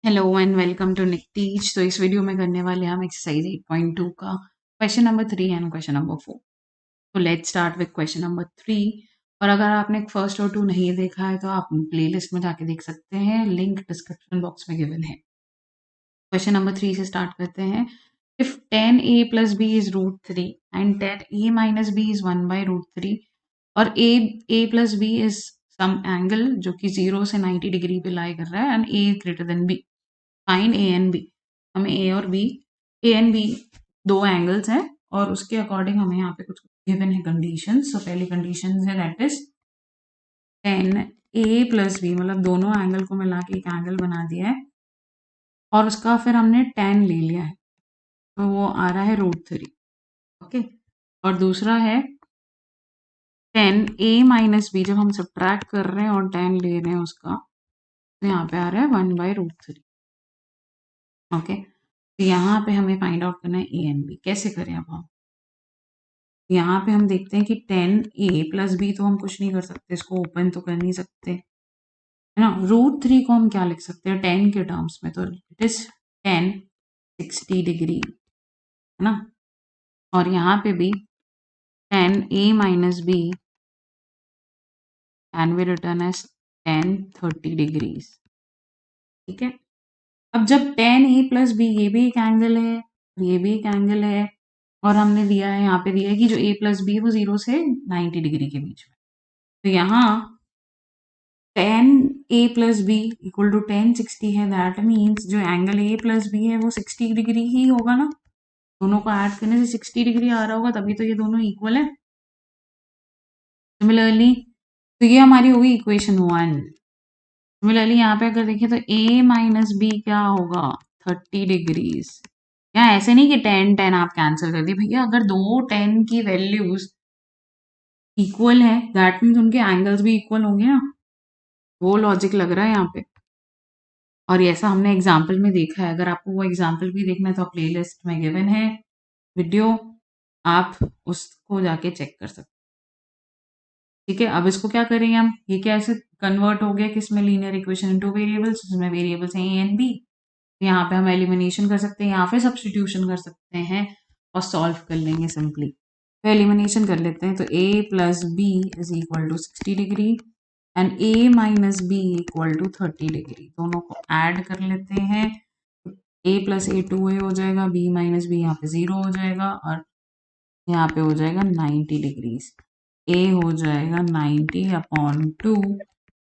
Hello and welcome to Nick Teach. तो इस video में करने वाले हम एक्सरसाइज 8.2 का question number 3 and question number 4। तो let's start with question number 3। और अगर आपने फर्स्ट और 2 नहीं देखा है तो आप प्लेलिस्ट में जाके देख सकते हैं, लिंक डिस्क्रिप्शन बॉक्स में गिवन है। क्वेश्चन नंबर 3 से स्टार्ट करते हैं। If 10a plus B is root 3 and 10a minus B is 1 by root 3 और a plus B is some angle जो कि 0 से 90 डिग्री पे लाई कर रहा है and a greater than b, find A and B. हमें ए और बी, ए एंड बी दो एंगल्स हैं और उसके अकॉर्डिंग हमें यहाँ पे कुछ गिवन है कंडीशंस। तो पहली कंडीशन है that is 10a plus B, मतलब दोनों एंगल को मिला के एक एंगल बना दिया है और उसका फिर हमने 10 ले लिया है, तो वो आ रहा है रूट 3। ओके, और दूसरा है 10a माइनस बी, जब हम सब्ट्रैक्ट कर रहे हैं और 10 ले रहे हैं उसका, तो यहाँ पे आ रहा है 1 बाई रूट 3। ओके, तो यहाँ पे हमें फाइंड आउट करना है ए एंड बी। कैसे करें अब हम? यहाँ पे हम देखते हैं कि 10a प्लस बी तो हम कुछ नहीं कर सकते, इसको ओपन तो कर नहीं सकते, है ना। रूट 3 को हम क्या लिख सकते हैं 10 के टर्म्स में? तो इट इज 10 60 डिग्री, है ना। और यहाँ पे भी 10a minus B can be written as 10 30 degrees. ठीक है, अब जब 10a प्लस बी, ये भी एक एंगल है, ये भी एक एंगल है, और हमने दिया है, यहाँ पे दिया है कि जो a प्लस बी है वो 0 से 90 डिग्री के बीच में। तो यहाँ 10a plus B equal to 1060 है। दैट मीन्स जो एंगल a प्लस बी है वो 60 डिग्री ही होगा ना। दोनों को ऐड करने से 60 डिग्री आ रहा होगा, तभी तो ये दोनों इक्वल है। सिमिलरली तो ये हमारी होगी इक्वेशन 1। सिमिलरली यहाँ पे अगर देखें तो a माइनस बी क्या होगा 30 डिग्रीज। यहाँ ऐसे नहीं कि 10 10 आप कैंसिल कर दिए भैया, अगर दो 10 की वैल्यूज इक्वल है दैट मीन्स उनके एंगल्स भी इक्वल होंगे ना, वो लॉजिक लग रहा है यहाँ पे। और ऐसा हमने एग्जाम्पल में देखा है। अगर आपको वो एग्जाम्पल भी देखना है तो प्लेलिस्ट में गिवन है वीडियो, आप उसको जाके चेक कर सकते हैं। ठीक है, अब इसको क्या करेंगे हम, ये कैसे कन्वर्ट हो गया किसमें, लीनियर इक्वेशन इनटू वेरिएबल्स, जिसमें वेरिएबल्स हैं ए एंड बी। यहाँ पे हम एलिमिनेशन कर सकते हैं, यहाँ पे सब्स्टिट्यूशन कर सकते हैं और सॉल्व कर लेंगे सिंपली। तो एलिमिनेशन कर लेते हैं, तो a plus B is equal to 60 degree and a minus B equal to 30 degree. दोनों को ऐड कर लेते हैं, a प्लस ए 2a हो जाएगा, b माइनस बी यहाँ पे 0 हो जाएगा और यहाँ पे हो जाएगा 90 डिग्रीज। a हो जाएगा 90 अपॉन 2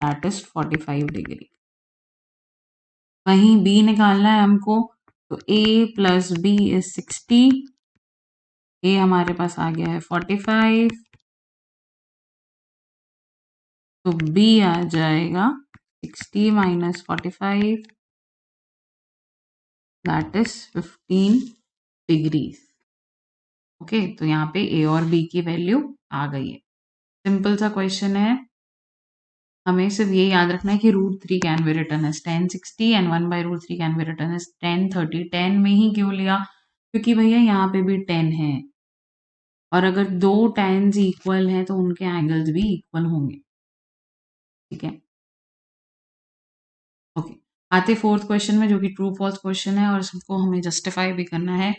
दैट इज 45 डिग्री। वहीं b निकालना है हमको, तो a plus B is 60, a हमारे पास आ गया है 45, तो b आ जाएगा 60 minus 45 that is 15 degrees. Okay, तो यहाँ पे a और b की वैल्यू आ गई है। सिंपल सा क्वेश्चन है, हमें सिर्फ ये याद रखना है कि root 3 can be written as 1060 and 1 by root 3 can be written as 1030। 10 में ही क्यों लिया, क्योंकि भैया यहाँ पे भी 10 है और अगर दो टेंस इक्वल हैं तो उनके एंगल्स भी इक्वल होंगे। ठीक है, ओके, आते फोर्थ क्वेश्चन में, जो कि ट्रू फॉल्स क्वेश्चन है और इसको हमें जस्टिफाई भी करना है।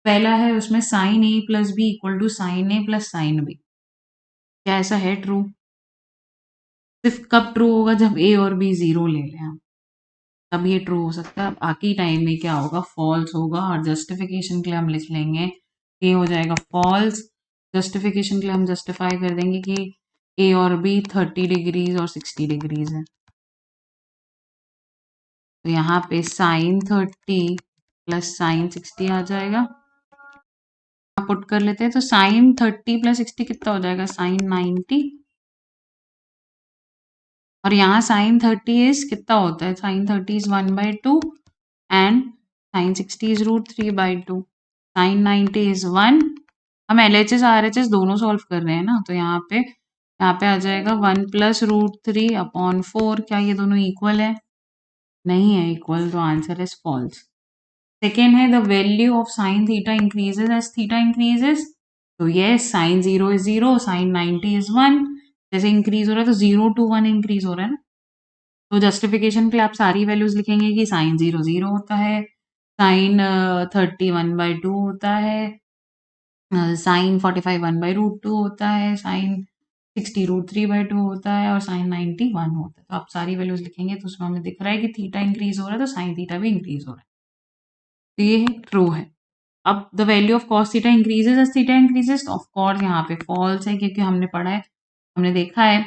पहला है उसमें sine A plus B equal to sine A plus sine B. क्या ऐसा है ट्रू? सिर्फ कब ट्रू होगा, जब ए और बी 0 ले लें हम, तब ये ट्रू हो सकता है। अब बाकी टाइम में क्या होगा, फॉल्स होगा। और जस्टिफिकेशन के लिए हम लिख लेंगे, ए हो जाएगा फॉल्स। जस्टिफिकेशन के लिए हम जस्टिफाई कर देंगे कि ए और बी 30 डिग्रीज और 60 डिग्रीज है। तो यहाँ पे साइन 30 प्लस साइन 60 आ जाएगा। पुट कर लेते हैं, तो साइन 30 प्लस 60 कितना हो जाएगा, साइन 90। और यहाँ साइन 30 इज कितना होता है, sine 30 is 1/2 and sine 60 is root 3/2। Sine 90 is 1। हम LHS RHS दोनों सॉल्व कर रहे हैं ना, तो यहाँ पे आ जाएगा 1 प्लस रूट 3 अपॉन 4। क्या ये दोनों इक्वल है? नहीं है इक्वल, तो आंसर इज फॉल्स। सेकेंड है, the value of sine theta increases as theta increases. तो ये साइन 0 इज 0, साइन 90 इज 1। जैसे इंक्रीज हो रहा है तो 0 to 1 इंक्रीज हो रहा है ना। तो जस्टिफिकेशन के लिए आप सारी वैल्यूज लिखेंगे कि साइन 0 0 होता है, साइन 30 1/2 होता है, साइन 45 1/√2 होता है, साइन 60 √3/2 होता है और साइन 90 1 होता है। तो आप सारी वैल्यूज लिखेंगे तो उसमें हमें दिख रहा है कि थीटा इंक्रीज हो रहा है तो साइन थीटा भी इंक्रीज हो रहा है। तो ये ट्रू है। अब the value of cos theta increases as theta increases, of course यहाँ पे फॉल्स है, क्योंकि हमने पढ़ा है, हमने देखा है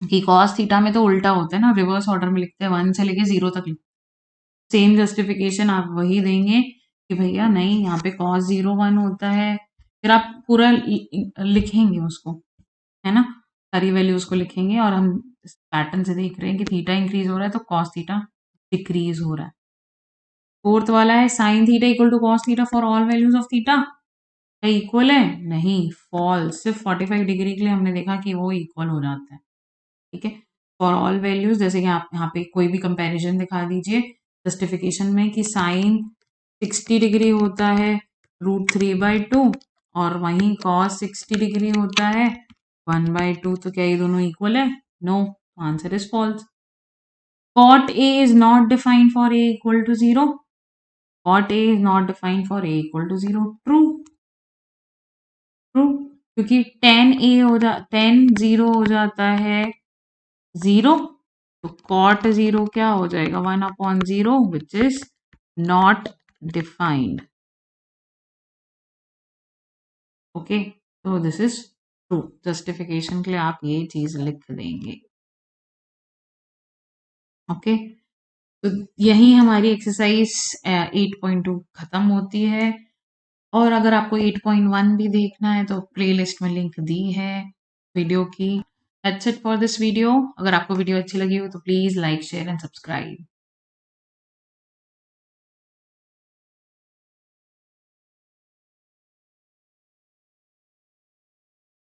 कि कॉस थीटा में तो उल्टा होता है ना, रिवर्स ऑर्डर में लिखते हैं, 1 से लेके 0 तक लिखते हैं। सेम जस्टिफिकेशन आप वही देंगे कि भैया नहीं, यहाँ पे कॉस 0 1 होता है, फिर आप पूरा लिखेंगे उसको, है ना, सारी वैल्यूज को लिखेंगे और हम इस पैटर्न से देख रहे हैं कि थीटा इंक्रीज हो रहा है तो कॉस थीटा डिक्रीज हो रहा है। फोर्थ वाला है sine theta equal to cos theta for all values of theta, क्या इक्वल है? नहीं, फॉल्स। सिर्फ 45 डिग्री के लिए हमने देखा कि वो इक्वल हो जाता है। ठीक है, फॉर ऑल वैल्यूज, जैसे कि आप यहाँ पे कोई भी कंपैरिजन दिखा दीजिए जस्टिफिकेशन में कि साइन 60 डिग्री होता है √3/2 और वहीं कॉस 60 डिग्री होता है 1/2, तो क्या ये दोनों इक्वल है? No, answer is false. Cot A is not defined for A equal to 0. Cot A is not defined for A equal to 0. True. True, क्योंकि tan 0 हो जाता है 0, तो कॉट 0 क्या हो जाएगा? 1/0, which is not defined. Okay, तो this is true. Justification के लिए आप ये चीज लिख देंगे। ओके, तो यही हमारी एक्सरसाइज 8.2 खत्म होती है। और अगर आपको 8.1 भी देखना है तो प्लेलिस्ट में लिंक दी है वीडियो की। That's it for this video. अगर आपको वीडियो अच्छी लगी हो तो please like share and subscribe.